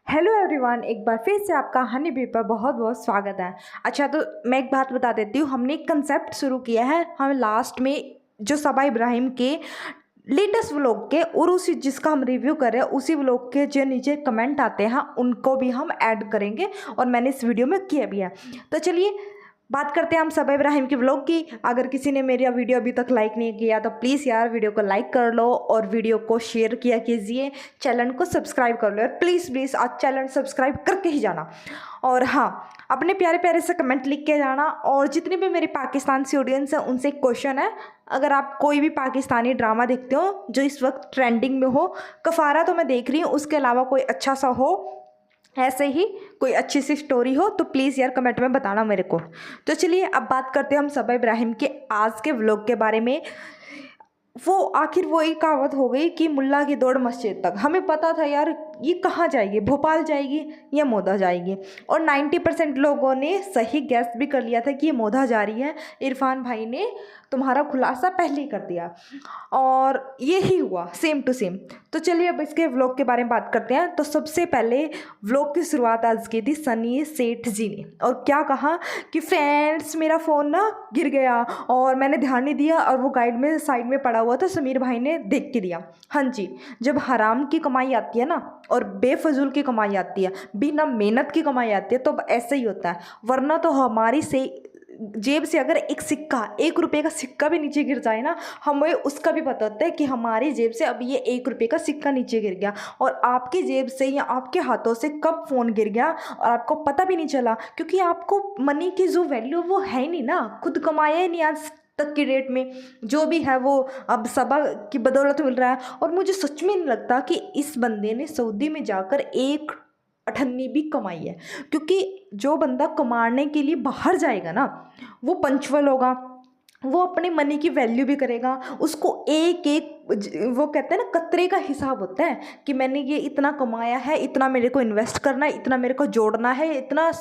Hello everyone, एक बार फिर से आपका हनी बी पर बहुत बहुत स्वागत है। अच्छा, तो मैं एक बात बता देती हूँ। हमने एक कंसेप्ट शुरू किया है। हम लास्ट में जो सबा इब्राहिम के लेटेस्ट व्लॉग के और उसी जिसका हम रिव्यू कर रहे हैं उसी व्लॉग के जो नीचे कमेंट आते हैं उनको भी हम ऐड करेंगे और मैंने इस वीडियो में किया भी है। तो चलिए बात करते हैं हम सबा इब्राहिम के व्लॉग की। अगर किसी ने मेरा वीडियो अभी तक लाइक नहीं किया तो प्लीज़ यार वीडियो को लाइक कर लो और वीडियो को शेयर किया कीजिए, चैनल को सब्सक्राइब कर लो यार, प्लीज़ प्लीज़ आज चैनल सब्सक्राइब करके ही जाना। और हाँ, अपने प्यारे प्यारे से कमेंट लिख के जाना। और जितने भी मेरी पाकिस्तान से ऑडियंस है उनसे एक क्वेश्चन है, अगर आप कोई भी पाकिस्तानी ड्रामा देखते हो जो इस वक्त ट्रेंडिंग में हो, कफारा तो मैं देख रही हूँ, उसके अलावा कोई अच्छा सा हो, ऐसे ही कोई अच्छी सी स्टोरी हो तो प्लीज़ यार कमेंट में बताना मेरे को। तो चलिए अब बात करते हैं हम सबा इब्राहिम के आज के व्लॉग के बारे में। वो आखिर वो एक कहावत हो गई कि मुल्ला की दौड़ मस्जिद तक। हमें पता था यार ये कहाँ जाएगी, भोपाल जाएगी या मोदा जाएगी, और 90% लोगों ने सही गैस भी कर लिया था कि ये मोदा जा रही है। इरफान भाई ने तुम्हारा खुलासा पहले ही कर दिया और ये ही हुआ सेम टू सेम। तो चलिए अब इसके व्लॉग के बारे में बात करते हैं। तो सबसे पहले व्लॉग की शुरुआत आज की थी सनी सेठ जी ने, और क्या कहा कि फ्रेंड्स मेरा फ़ोन ना गिर गया और मैंने ध्यान नहीं दिया और वो गाइड में साइड में पड़ा हुआ था, समीर भाई ने देख के दिया। हाँ जी, जब हराम की कमाई आती है ना और बेफजूल की कमाई आती है, बिना मेहनत की कमाई आती है, तो अब ऐसे ही होता है। वरना तो हमारी से जेब से अगर एक सिक्का, 1 रुपये का सिक्का भी नीचे गिर जाए ना, हमें उसका भी पता होता है कि हमारी जेब से अब ये 1 रुपये का सिक्का नीचे गिर गया। और आपकी जेब से या आपके हाथों से कब फ़ोन गिर गया और आपको पता भी नहीं चला, क्योंकि आपको मनी की जो वैल्यू वो है ही नहीं ना, खुद कमाया ही नहीं आज तक की डेट में। जो भी है वो अब सबा की बदौलत मिल रहा है। और मुझे सच में नहीं लगता कि इस बंदे ने सऊदी में जाकर एक अठन्नी भी कमाई है, क्योंकि जो बंदा कमाने के लिए बाहर जाएगा ना वो पंचुअल होगा, वो अपने मनी की वैल्यू भी करेगा। उसको एक एक वो कहते हैं ना कतरे का हिसाब होता है कि मैंने ये इतना कमाया है, इतना मेरे को इन्वेस्ट करना है, इतना मेरे को जोड़ना है, इतना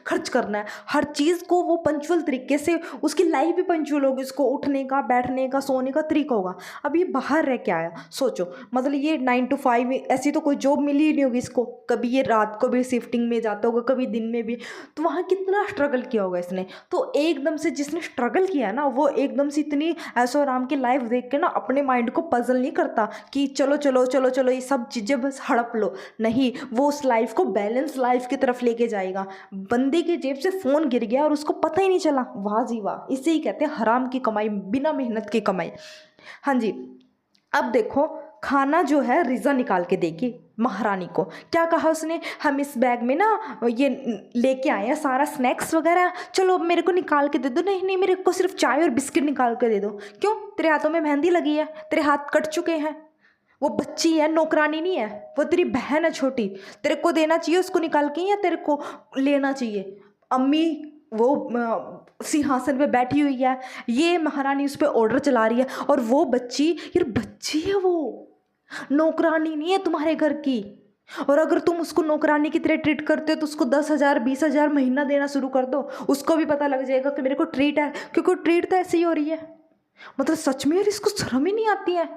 खर्च करना है। हर चीज़ को वो पंचुअल तरीके से, उसकी लाइफ भी पंचुअल होगी, उसको उठने का, बैठने का, सोने का तरीका होगा। अब ये बाहर रह के आया, सोचो मतलब ये 9 to 5 ऐसी तो कोई जॉब मिली ही नहीं होगी इसको, कभी ये रात को भी शिफ्टिंग में जाता होगा, कभी दिन में भी, तो वहाँ कितना स्ट्रगल किया होगा इसने। तो एकदम से जिसने स्ट्रगल किया ना वो एकदम से इतनी ऐशो आराम की लाइफ देख के ना अपने माइंड को पजल नहीं करता कि चलो चलो चलो चलो ये सब चीज़ें बस हड़प लो, नहीं, वो उस लाइफ को बैलेंस लाइफ की तरफ लेके जाएगा। बंदे की जेब से फ़ोन गिर गया और उसको पता ही नहीं चला, वाह जी वाह, इसे ही कहते हैं हराम की कमाई, बिना मेहनत की कमाई। हाँ जी, अब देखो खाना जो है रिजा निकाल के देगी महारानी को। क्या कहा उसने, हम इस बैग में ना ये लेके आए हैं सारा स्नैक्स वगैरह, चलो अब मेरे को निकाल के दे दो। नहीं नहीं, मेरे को सिर्फ चाय और बिस्किट निकाल के दे दो। क्यों, तेरे हाथों में मेहंदी लगी है, तेरे हाथ कट चुके हैं, वो बच्ची है, नौकरानी नहीं है, वो तेरी बहन है छोटी, तेरे को देना चाहिए उसको निकाल के या तेरे को लेना चाहिए। अम्मी वो सिंहासन पे बैठी हुई है, ये महारानी उस पर ऑर्डर चला रही है, और वो बच्ची, यार बच्ची है वो, नौकरानी नहीं है तुम्हारे घर की। और अगर तुम उसको नौकरानी की तरह ट्रीट करते हो तो उसको 10,000 20,000 महीना देना शुरू कर दो, उसको भी पता लग जाएगा कि मेरे को ट्रीट है, क्योंकि ट्रीट तो ऐसे ही हो रही है। मतलब सच में यार इसको शर्म ही नहीं आती है।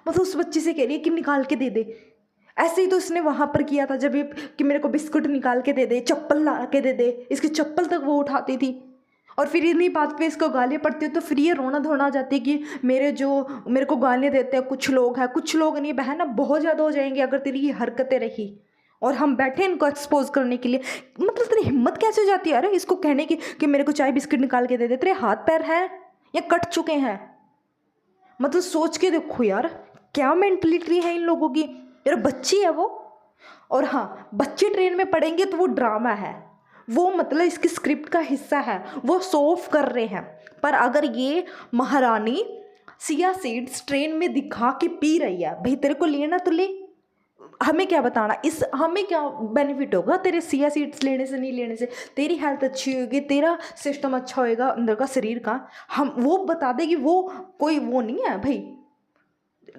मतलब उस बच्ची से कह रही है कि निकाल के दे दे। ऐसे ही तो इसने वहाँ पर किया था, जब ये कि मेरे को बिस्कुट निकाल के दे दे, चप्पल ला के दे दे, इसकी चप्पल तक वो उठाती थी। और फिर इन्हीं बात पे इसको गालियाँ पड़ती है तो फिर ये रोना धोना आ जाती है कि मेरे को गालियाँ देते हैं कुछ लोग हैं, कुछ लोग नहीं बहन, अब बहुत ज़्यादा हो जाएंगे अगर तेरी ये हरकतें रही और हम बैठे इनको एक्सपोज करने के लिए। मतलब तेरी हिम्मत कैसे हो जाती है अरे इसको कहने की कि मेरे को चाय बिस्किट निकाल के दे दे, तेरे हाथ पैर हैं या कट चुके हैं? मतलब सोच के देखो यार क्या मेंटलिटी है इन लोगों की। यार बच्ची है वो, और हाँ बच्चे ट्रेन में पढ़ेंगे तो वो ड्रामा है, वो मतलब इसकी स्क्रिप्ट का हिस्सा है, वो शो ऑफ कर रहे हैं। पर अगर ये महारानी सिया सीड्स ट्रेन में दिखा के पी रही है, भाई तेरे को लेना तो ले, हमें क्या बताना, इस हमें क्या बेनिफिट होगा तेरे सिया सीड्स लेने से, नहीं लेने से, तेरी हेल्थ अच्छी होगी, तेरा सिस्टम अच्छा होएगा अंदर का शरीर का, हम वो बता देगी, वो कोई वो नहीं है भाई।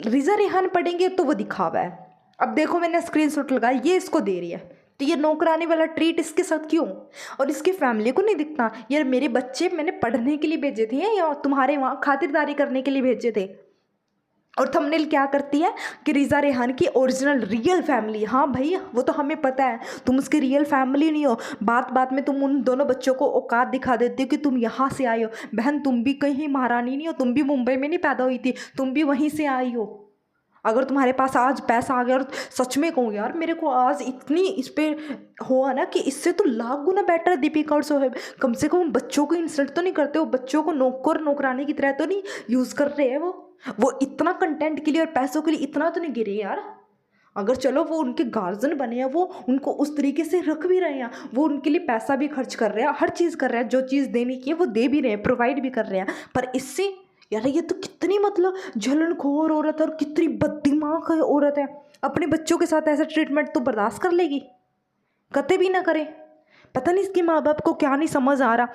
रिजा रेहान पढ़ेंगे तो वो दिखावा है। अब देखो मैंने स्क्रीनशॉट लगाया, ये इसको दे रही है, तो ये नौकरानी वाला ट्रीट इसके साथ क्यों? और इसकी फैमिली को नहीं दिखता यार मेरे बच्चे मैंने पढ़ने के लिए भेजे थे या तुम्हारे वहाँ खातिरदारी करने के लिए भेजे थे? और थंबनेल क्या करती है कि रिज़ा रेहान की ओरिजिनल रियल फैमिली। हाँ भाई, वो तो हमें पता है तुम उसकी रियल फैमिली नहीं हो। बात बात में तुम उन दोनों बच्चों को औकात दिखा देती हो कि तुम यहाँ से आई हो। बहन, तुम भी कहीं महारानी नहीं हो, तुम भी मुंबई में नहीं पैदा हुई थी, तुम भी वहीं से आई हो। अगर तुम्हारे पास आज पैसा आ गया, और सच में कहूँ यार, मेरे को आज इतनी इस पे हुआ ना कि इससे तो लाख गुना बेटर है दीपिका और सोहेब। कम से कम बच्चों को इंसल्ट तो नहीं करते हो, बच्चों को नौकर नौकरानी की तरह तो नहीं यूज़ कर रहे हैं वो इतना कंटेंट के लिए और पैसों के लिए इतना तो नहीं गिरे यार। अगर चलो वो उनके गार्जियन बने हैं, वो उनको उस तरीके से रख भी रहे हैं, वो उनके लिए पैसा भी खर्च कर रहे हैं, हर चीज़ कर रहे हैं, जो चीज़ देने की है वो दे भी रहे हैं, प्रोवाइड भी कर रहे हैं। पर इससे यार ये तो कितनी मतलब जलनखोर औरत है और कितनी बददिमाग है औरत है। अपने बच्चों के साथ ऐसा ट्रीटमेंट तो बर्दाश्त कर लेगी? कते भी ना करे। पता नहीं इसके माँ बाप को क्या नहीं समझ आ रहा।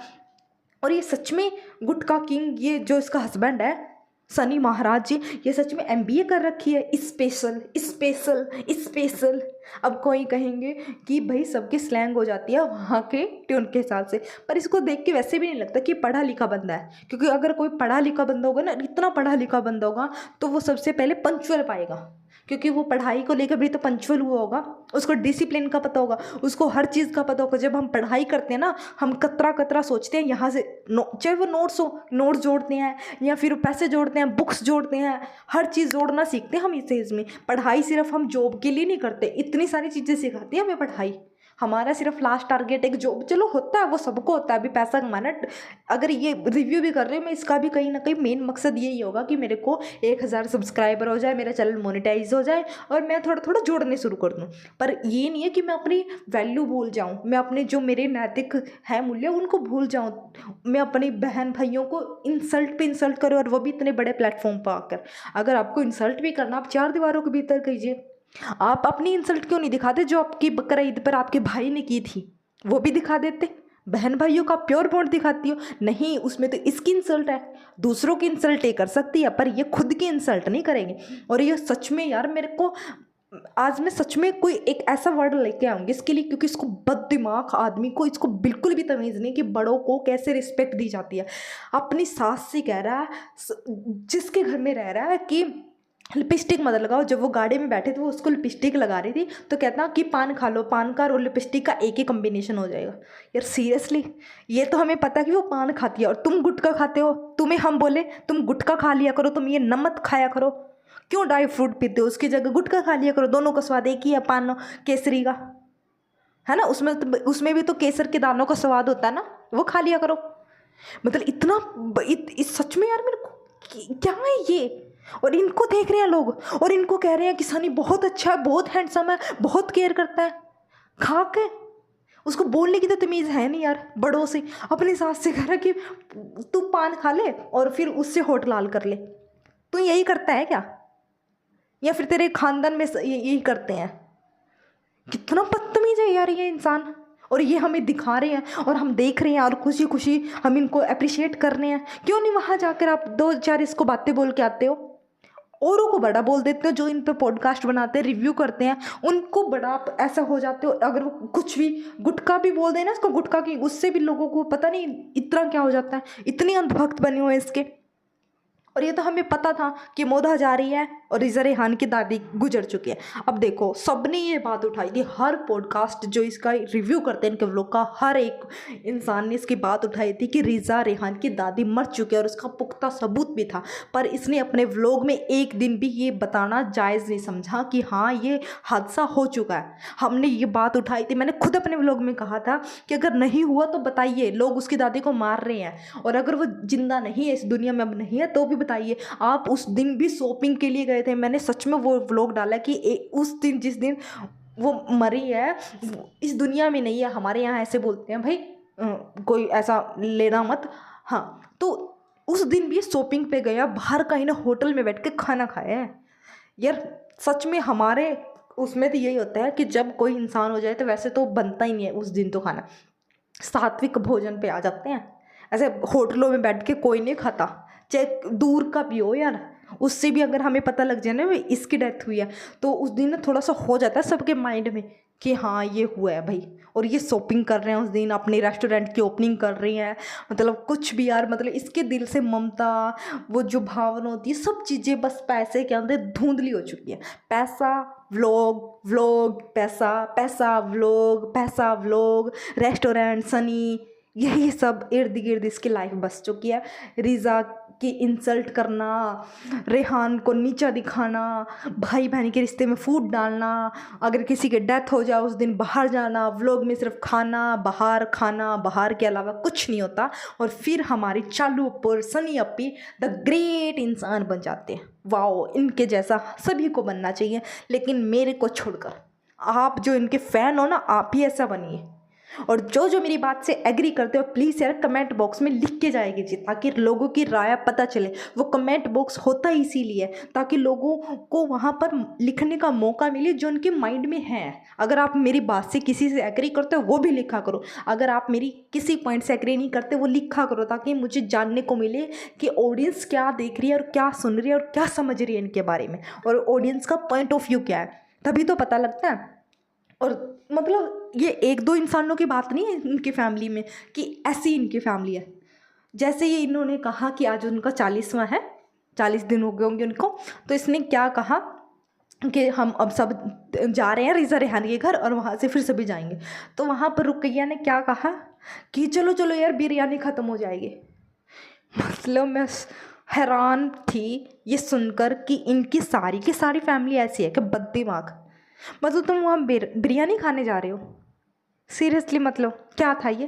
और ये सच में गुटका किंग, ये जो इसका हस्बैंड है सनी महाराज जी, ये सच में एमबीए कर रखी है। Special special special. अब कोई कहेंगे कि भाई सबकी स्लैंग हो जाती है वहाँ के ट्यून के हिसाब से, पर इसको देख के वैसे भी नहीं लगता कि पढ़ा लिखा बंदा है। क्योंकि अगर कोई पढ़ा लिखा बंदा होगा ना, इतना पढ़ा लिखा बंदा होगा, तो वो सबसे पहले पंक्चुअल पाएगा। क्योंकि वो पढ़ाई को लेकर भी तो पंक्चुअल हुआ होगा, उसको डिसिप्लिन का पता होगा, उसको हर चीज़ का पता होगा। जब हम पढ़ाई करते हैं ना, हम कतरा कतरा सोचते हैं यहाँ से चाहे वो नोट्स हो, नोट्स जोड़ते हैं या फिर पैसे जोड़ते हैं, बुक्स जोड़ते हैं, हर चीज़ जोड़ना सीखते हैं हम इस एज में। पढ़ाई सिर्फ हम जॉब के लिए नहीं करते, इतनी सारी चीज़ें सिखाती है हमें पढ़ाई। हमारा सिर्फ लास्ट टारगेट एक जॉब, चलो होता है, वो सबको होता है, अभी पैसा कमाना। अगर ये रिव्यू भी कर रहे हैं मैं, इसका भी कहीं ना कहीं मेन मकसद यही होगा कि मेरे को 1000 सब्सक्राइबर हो जाए, मेरा चैनल मोनेटाइज हो जाए और मैं थोड़ा थोड़ा जोड़ने शुरू कर दूँ। पर ये नहीं है कि मैं अपनी वैल्यू भूल जाऊँ, मैं अपने जो मेरे नैतिक है मूल्य उनको भूल जाऊँ, मैं अपनी बहन भाइयों को इंसल्ट पे इंसल्ट करूँ, और वो भी इतने बड़े प्लेटफॉर्म पर आकर। अगर आपको इंसल्ट भी करना, आप 4 दीवारों के भीतर कीजिए। आप अपनी इंसल्ट क्यों नहीं दिखाते जो आपकी बकरा ईद पर आपके भाई ने की थी, वो भी दिखा देते। बहन भाइयों का प्योर बॉन्ड दिखाती हो, नहीं उसमें तो इसकी इंसल्ट है। दूसरों की इंसल्ट ये कर सकती है, पर ये खुद की इंसल्ट नहीं करेंगे। और ये सच में यार, मेरे को आज मैं सच में कोई एक ऐसा वर्ड लेके आऊँगी इसके लिए, क्योंकि इसको बददिमाग आदमी को, इसको बिल्कुल भी तमीज़ नहीं कि बड़ों को कैसे रिस्पेक्ट दी जाती है। अपनी सास से कह रहा है, जिसके घर में रह रहा है, कि लिपस्टिक मत लगाओ। जब वो गाड़ी में बैठे थे, वो उसको लिपस्टिक लगा रही थी, तो कहता कि पान खा लो, पान का और लिपस्टिक का एक ही कम्बिनेशन हो जाएगा। यार सीरियसली, ये तो हमें पता है कि वो पान खाती है और तुम गुटखा खाते हो। तुम्हें हम बोले तुम गुटखा खा लिया करो, तुम ये नमक खाया करो, क्यों ड्राई फ्रूट पीते हो? उसकी जगह गुटखा खा लिया करो, दोनों का स्वाद एक ही है, पान केसरी का, है ना? उसमें भी तो केसर के दानों का स्वाद होता है ना, वो खा लिया करो। मतलब इतना सच में यार, मेरे को क्या है ये। और इनको देख रहे हैं लोग और इनको कह रहे हैं कि सनी बहुत अच्छा है, बहुत हैंडसम है, बहुत केयर करता है। खा के उसको बोलने की तो तमीज़ है नहीं यार। बड़ों से, अपनी सास से कह रहा कि तू पान खा ले और फिर उससे होठ लाल कर ले। तू यही करता है क्या, या फिर तेरे खानदान में यही करते हैं? कितना बदतमीज है यार ये इंसान। और ये हमें दिखा रहे हैं और हम देख रहे हैं और खुशी खुशी हम इनको अप्रिशिएट कर रहे हैं। क्यों नहीं वहाँ जाकर आप 2-4 इसको बातें बोल के आते हो? औरों को बड़ा बोल देते हो, जो इन पे पॉडकास्ट बनाते हैं, रिव्यू करते हैं, उनको बड़ा आप ऐसा हो जाते हो। अगर वो कुछ भी गुटखा भी बोल देना इसको, गुटखा की, उससे भी लोगों को पता नहीं इतना क्या हो जाता है। इतनी अंधभक्त बने हुए इसके। और ये तो हमें पता था कि मोदा जा रही है और रिज़ा रेहान की दादी गुजर चुकी है। अब देखो, सबने ये बात उठाई थी, हर पॉडकास्ट जो इसका रिव्यू करते हैं इनके व्लॉग का, हर एक इंसान ने इसकी बात उठाई थी कि रिज़ा रेहान की दादी मर चुकी है, और उसका पुख्ता सबूत भी था। पर इसने अपने व्लॉग में एक दिन भी ये बताना जायज़ नहीं समझा कि हाँ ये हादसा हो चुका है। हमने ये बात उठाई थी, मैंने खुद अपने व्लॉग में कहा था कि अगर नहीं हुआ तो बताइए, लोग उसकी दादी को मार रहे हैं, और अगर वो जिंदा नहीं है, इस दुनिया में अब नहीं है, तो भी बताइए। आप उस दिन भी शॉपिंग के लिए गए थे, मैंने सच में वो व्लॉग डाला कि उस दिन, जिस दिन वो मरी है, इस दुनिया में नहीं है। हमारे यहाँ ऐसे बोलते हैं भाई, कोई ऐसा लेना मत। हाँ, तो उस दिन भी शॉपिंग पे गया, बाहर कहीं ना होटल में बैठ के खाना खाया है। यार सच में हमारे उसमें तो यही होता है कि जब कोई इंसान हो जाए तो वैसे तो बनता ही नहीं है उस दिन तो खाना, सात्विक भोजन पे आ जाते हैं। ऐसे होटलों में बैठ के कोई नहीं खाता, चाहे दूर का भी हो यार। उससे भी अगर हमें पता लग जाए ना इसकी डेथ हुई है, तो उस दिन थोड़ा सा हो जाता है सबके माइंड में कि हाँ ये हुआ है भाई, और ये शॉपिंग कर रहे हैं, उस दिन अपने रेस्टोरेंट की ओपनिंग कर रही हैं, मतलब कुछ भी यार, मतलब इसके दिल से ममता, वो जो भावना होती है, सब चीज़ें बस पैसे के अंदर धुंधली हो चुकी है। पैसा, व्लॉग, व्लॉग, पैसा, पैसा, व्लॉग, पैसा, व्लॉग, रेस्टोरेंट, सनी, यही सब इर्द गिर्द इसकी लाइफ बस चुकी है। रिज़ा की इंसल्ट करना, रेहान को नीचा दिखाना, भाई बहन के रिश्ते में फूट डालना, अगर किसी की डेथ हो जाए उस दिन बाहर जाना, व्लॉग में सिर्फ खाना, बाहर के अलावा कुछ नहीं होता, और फिर हमारी चालू पर सनी अपी द ग्रेट इंसान बन जाते हैं। वाओ, इनके जैसा सभी को बनना चाहिए, लेकिन मेरे को छोड़कर। आप जो इनके फ़ैन हो ना, आप ही ऐसा बनिए। और जो जो मेरी बात से एग्री करते हो प्लीज़ यार कमेंट बॉक्स में लिख के जाएगी जी, ताकि लोगों की राय पता चले। वो कमेंट बॉक्स होता ही इसीलिए ताकि लोगों को वहाँ पर लिखने का मौका मिले जो उनके माइंड में है। अगर आप मेरी बात से किसी से एग्री करते हो वो भी लिखा करो, अगर आप मेरी किसी पॉइंट से एग्री नहीं करते वो लिखा करो, ताकि मुझे जानने को मिले कि ऑडियंस क्या देख रही है और क्या सुन रही है और क्या समझ रही है इनके बारे में, और ऑडियंस का पॉइंट ऑफ व्यू क्या है, तभी तो पता लगता है। और मतलब ये एक दो इंसानों की बात नहीं है इनकी फैमिली में कि ऐसी इनकी फैमिली है। जैसे ये इन्होंने कहा कि आज उनका 40वां है, 40 दिन हो गए होंगे उनको, तो इसने क्या कहा कि हम अब सब जा रहे हैं रिज़ा रेहान के घर और वहाँ से फिर सभी जाएंगे। तो वहाँ पर रुकैया ने क्या कहा कि चलो चलो यार बिरयानी ख़त्म हो जाएगी। मतलब मैं हैरान थी ये सुनकर कि इनकी सारी की सारी फैमिली ऐसी है कि बददिमाग। मतलब तुम वहाँ बिरयानी खाने जा रहे हो, सीरियसली, मतलब क्या था ये,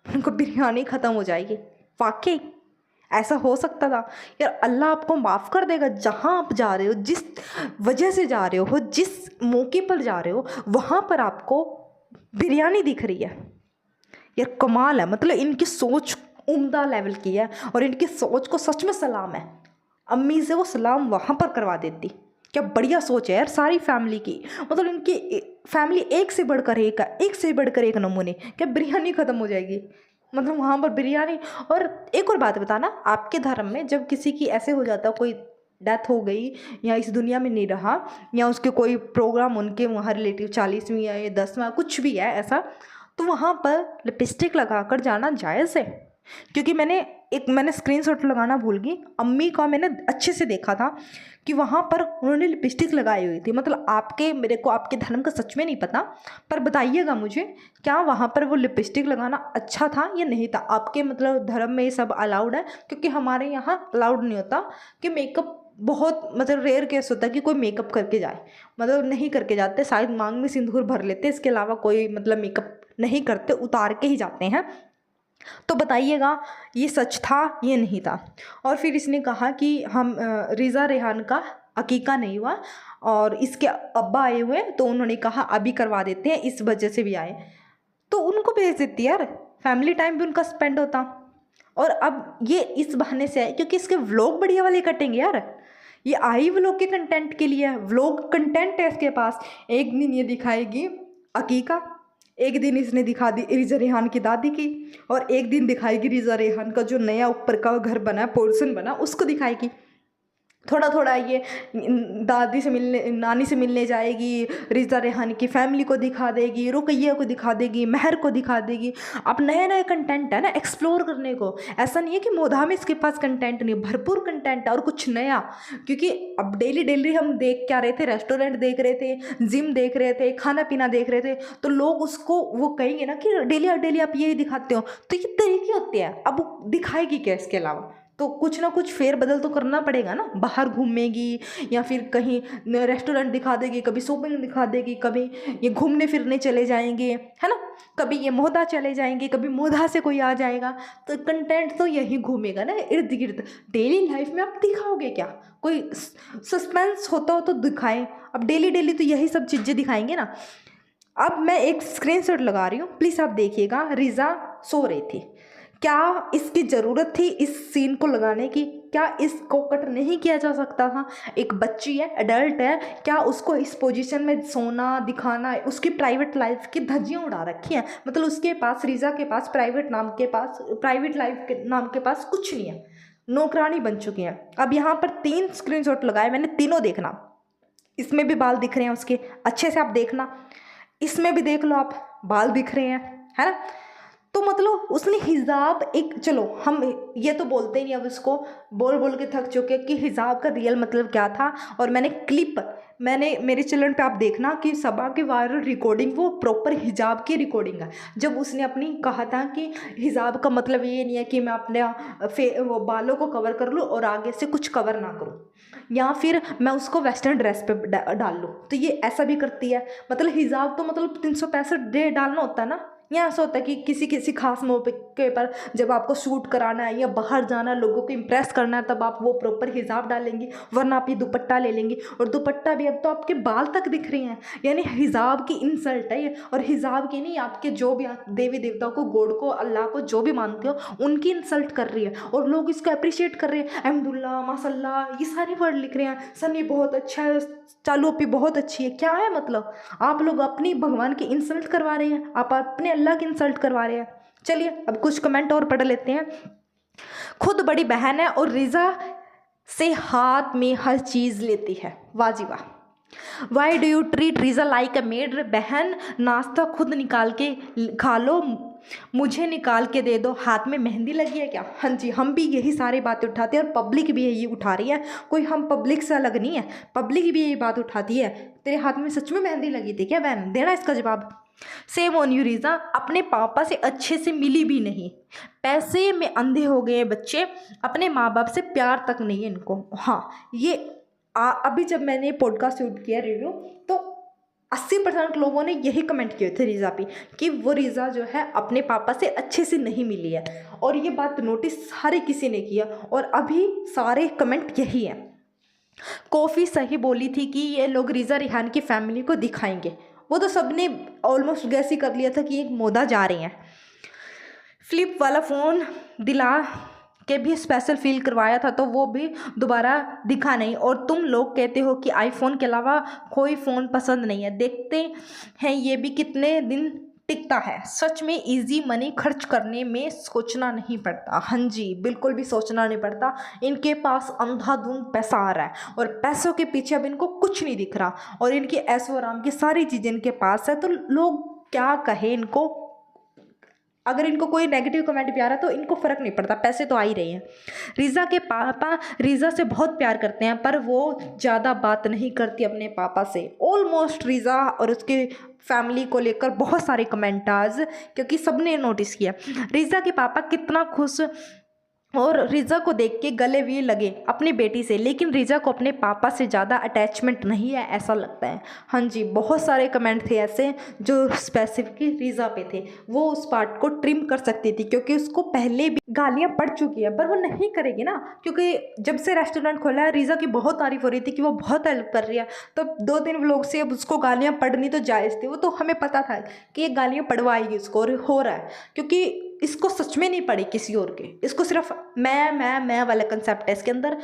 उनको बिरयानी ख़त्म हो जाएगी, वाकई ऐसा हो सकता था यार। अल्लाह आपको माफ़ कर देगा, जहाँ आप जा रहे हो, जिस वजह से जा रहे हो, जिस मौके पर जा रहे हो, वहाँ पर आपको बिरयानी दिख रही है यार। कमाल है, मतलब इनकी सोच उम्दा लेवल की है, और इनकी सोच को सच में सलाम है। अम्मी से वो सलाम वहाँ पर करवा देती। क्या बढ़िया सोच है यार सारी फैमिली की, मतलब इनकी फैमिली एक से बढ़कर एक है, एक से बढ़कर एक नमूने। क्या बिरयानी ख़त्म हो जाएगी, मतलब वहाँ पर बिरयानी। और एक और बात बताना, आपके धर्म में जब किसी की ऐसे हो जाता, कोई डेथ हो गई या इस दुनिया में नहीं रहा, या उसके कोई प्रोग्राम उनके वहाँ रिलेटिव 40वीं या 10वां कुछ भी है ऐसा, तो वहाँ पर लिपस्टिक लगा कर जाना जायज़ है। क्योंकि मैंने स्क्रीनशॉट लगाना भूल गई, अम्मी का मैंने अच्छे से देखा था कि वहाँ पर उन्होंने लिपस्टिक लगाई हुई थी। मतलब मेरे को आपके धर्म का सच में नहीं पता, पर बताइएगा मुझे, क्या वहाँ पर वो लिपस्टिक लगाना अच्छा था या नहीं था? आपके मतलब धर्म में ये सब अलाउड है? क्योंकि हमारे यहाँ अलाउड नहीं होता कि मेकअप, बहुत मतलब रेयर केस होता है कि कोई मेकअप करके जाए, मतलब नहीं करके जाते, शायद मांग में सिंदूर भर लेते, इसके अलावा कोई मतलब मेकअप नहीं करते, उतार के ही जाते हैं। तो बताइएगा ये सच था ये नहीं था। और फिर इसने कहा कि हम रिज़ा रेहान का अकीका नहीं हुआ और इसके अब्बा आए हुए हैं, तो उन्होंने कहा अभी करवा देते हैं, इस वजह से भी आए, तो उनको भेज देती यार, फैमिली टाइम भी उनका स्पेंड होता। और अब ये इस बहाने से आए क्योंकि इसके व्लॉग बढ़िया वाले कटेंगे यार, ये आई व्लॉग के कंटेंट के लिए, व्लॉग कंटेंट है इसके पास। एक दिन ये दिखाएगी अकीका, एक दिन इसने दिखा दी रिज़ा रेहान की दादी की, और एक दिन दिखाएगी रिज़ा रेहान का जो नया ऊपर का घर बना है, पोर्शन बना, उसको दिखाएगी। थोड़ा थोड़ा ये दादी से मिलने, नानी से मिलने जाएगी, रिज़ा रेहान की फैमिली को दिखा देगी, रुकैया को दिखा देगी, महर को दिखा देगी। अब नए नए कंटेंट है ना एक्सप्लोर करने को, ऐसा नहीं है कि मोधा में इसके पास कंटेंट नहीं, भरपूर कंटेंट है और कुछ नया। क्योंकि अब डेली डेली हम देख क्या रहे थे, रेस्टोरेंट देख रहे थे, जिम देख रहे थे, खाना पीना देख रहे थे, तो लोग उसको वो कहेंगे ना कि डेली डेली आप यही दिखाते हो, तो ये तरीके होते हैं। अब दिखाएगी क्या इसके अलावा? तो कुछ ना कुछ फेर बदल तो करना पड़ेगा ना, बाहर घूमेगी या फिर कहीं रेस्टोरेंट दिखा देगी, कभी शॉपिंग दिखा देगी, कभी ये घूमने फिरने चले जाएंगे, है ना, कभी ये मोहदा चले जाएंगे, कभी मोहदा से कोई आ जाएगा, तो कंटेंट तो यही घूमेगा ना इर्द गिर्द। डेली लाइफ में आप दिखाओगे क्या? कोई सस्पेंस होता हो तो दिखाएं, अब डेली डेली तो यही सब चीज़ें दिखाएंगे ना। अब मैं एक स्क्रीनशॉट लगा रही हूँ, प्लीज़ आप देखिएगा। रिज़ा सो रही थी, क्या इसकी ज़रूरत थी इस सीन को लगाने की? क्या इसको कट नहीं किया जा सकता था? एक बच्ची है, एडल्ट है, क्या उसको इस पोजीशन में सोना दिखाना? उसकी प्राइवेट लाइफ की धज्जियाँ उड़ा रखी हैं, मतलब उसके पास, रिज़ा के पास प्राइवेट लाइफ के नाम के पास कुछ नहीं है, नौकरानी बन चुकी हैं। अब यहाँ पर 3 स्क्रीनशॉट लगाए मैंने, तीनों देखना, इसमें भी बाल दिख रहे हैं उसके, अच्छे से आप देखना। इसमें भी देख लो आप, बाल दिख रहे हैं, है ना। तो मतलब उसने हिजाब एक, चलो हम ये तो बोलते ही नहीं, अब उसको बोल बोल के थक चुके कि हिजाब का रियल मतलब क्या था। और मैंने मेरे चैनल पे आप देखना कि सबा की वायरल रिकॉर्डिंग वो प्रॉपर हिजाब की रिकॉर्डिंग है, जब उसने अपनी कहा था कि हिजाब का मतलब ये नहीं है कि मैं अपने वो बालों को कवर कर लूँ और आगे से कुछ कवर ना करूँ, या फिर मैं उसको वेस्टर्न ड्रेस पे डाल लूँ। तो ये ऐसा भी करती है, मतलब हिजाब तो मतलब 365 डे डालना होता है ना। या ऐसा होता है कि किसी किसी खास मौके पर जब आपको शूट कराना है या बाहर जाना है, लोगों को इम्प्रेस करना है, तब आप वो प्रॉपर हिजाब डालेंगी, वरना आप ये दुपट्टा ले लेंगी। और दुपट्टा भी अब तो आपके बाल तक दिख रहे हैं, यानी हिजाब की इंसल्ट है ये। और हिजाब की नहीं, आपके जो भी आप देवी देवताओं को, गॉड को, अल्लाह को जो भी मानते हो, उनकी इंसल्ट कर रही है। और लोग इसको अप्रिशिएट कर रहे हैं, अहमदुल्ला, माशाल्लाह, ये सारे वर्ड लिख रहे हैं, सनी बहुत अच्छा है, चालू अपी बहुत अच्छी है। क्या है मतलब, आप लोग अपनी भगवान की इंसल्ट करवा रहे हैं, आप अपने अल्लाह की इंसल्ट करवा रहे हैं। चलिए अब कुछ कमेंट और पढ़ लेते हैं। खुद बड़ी बहन है और रिजा से हाथ में हर चीज लेती है, वाह जी वाह। Why do you treat Riza like a maid, बहन नाश्ता खुद निकाल के खा लो, मुझे निकाल के दे दो, हाथ में मेहंदी लगी है क्या। हाँ जी, हम भी यही सारी बातें उठाते हैं और पब्लिक भी यही उठा रही है, कोई हम पब्लिक से अलग नहीं है, पब्लिक भी यही बात उठाती है। तेरे हाथ में सच में मेहंदी लगी थी क्या बहन, देना इसका जवाब। सेम ऑन यू रिजा, अपने पापा से अच्छे से मिली भी नहीं, पैसे में अंधे हो गए बच्चे, अपने माँ बाप से प्यार तक नहीं है इनको। हाँ ये अभी जब मैंने पॉडकास्ट शूट किया रिव्यू, तो 80% लोगों ने यही कमेंट किए थे रिजा पे कि वो रिजा जो है अपने पापा से अच्छे से नहीं मिली है। और ये बात नोटिस सारे किसी ने किया और अभी सारे कमेंट यही है। कॉफ़ी सही बोली थी कि ये लोग रिजा रिहान की फैमिली को दिखाएंगे, वो तो सबने ऑलमोस्ट गैस ही कर लिया था कि एक मोदा जा रही हैं। फ्लिप वाला फ़ोन दिला के भी स्पेशल फील करवाया था, तो वो भी दोबारा दिखा नहीं। और तुम लोग कहते हो कि आईफोन के अलावा कोई फ़ोन पसंद नहीं है, देखते हैं ये भी कितने दिन टिकता है। सच में इजी मनी खर्च करने में सोचना नहीं पड़ता। हाँ जी, बिल्कुल भी सोचना नहीं पड़ता, इनके पास अंधाधुंध पैसा आ रहा है और पैसों के पीछे अब इनको कुछ नहीं दिख रहा, और इनकी ऐशो आराम की सारी चीज़ें इनके पास है। तो लोग क्या कहे इनको, अगर इनको कोई नेगेटिव कमेंट भी आ रहा है तो इनको फ़र्क नहीं पड़ता, पैसे तो आ ही रहे हैं। रिजा के पापा रिजा से बहुत प्यार करते हैं, पर वो ज़्यादा बात नहीं करती अपने पापा से। ऑलमोस्ट रिजा और उसके फैमिली को लेकर बहुत सारे कमेंट आज, क्योंकि सबने नोटिस किया रिजा के पापा कितना खुश और रिजा को देख के गले भी लगे अपनी बेटी से, लेकिन रिजा को अपने पापा से ज़्यादा अटैचमेंट नहीं है ऐसा लगता है। हाँ जी, बहुत सारे कमेंट थे ऐसे जो स्पेसिफिक रिजा पे थे, वो उस पार्ट को ट्रिम कर सकती थी, क्योंकि उसको पहले भी गालियाँ पड़ चुकी है, पर वो नहीं करेगी ना, क्योंकि जब से रेस्टोरेंट खोला है रिजा की बहुत तारीफ हो रही थी कि वो बहुत हेल्प कर रही है। तो 2-3 व्लॉग से अब उसको गालियाँ पड़नी तो जायज़ थी, वो तो हमें पता था कि ये गालियाँ पड़वाएगी उसको, और हो रहा है, क्योंकि इसको सच में नहीं पड़ी किसी और के, इसको सिर्फ मैं वाला कंसेप्ट है इसके अंदर।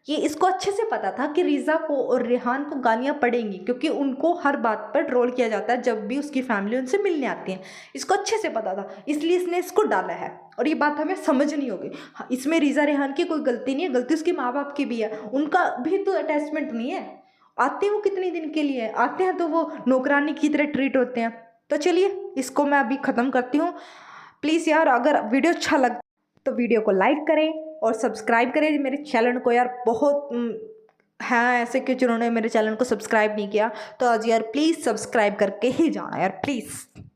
ये इसको अच्छे से पता था कि रिजा को और रेहान को गालियाँ पड़ेंगी, क्योंकि उनको हर बात पर ट्रोल किया जाता है जब भी उसकी फैमिली उनसे मिलने आती है, इसको अच्छे से पता था, इसलिए इसने इसको डाला है। और ये बात हमें समझनी होगी। हाँ, इसमें रिजा रेहान की कोई गलती नहीं है, गलती उसके माँ बाप की भी है, उनका भी तो अटैचमेंट नहीं है। आते हैं वो कितने दिन के लिए आते हैं, तो वो नौकरानी की तरह ट्रीट होते हैं। तो चलिए इसको मैं अभी ख़त्म करती हूँ। प्लीज़ यार, अगर वीडियो अच्छा लग तो वीडियो को लाइक करें और सब्सक्राइब करें मेरे चैनल को। यार बहुत हाँ ऐसे कि जिन्होंने मेरे चैनल को सब्सक्राइब नहीं किया, तो आज यार प्लीज़ सब्सक्राइब करके ही जाना यार, प्लीज़।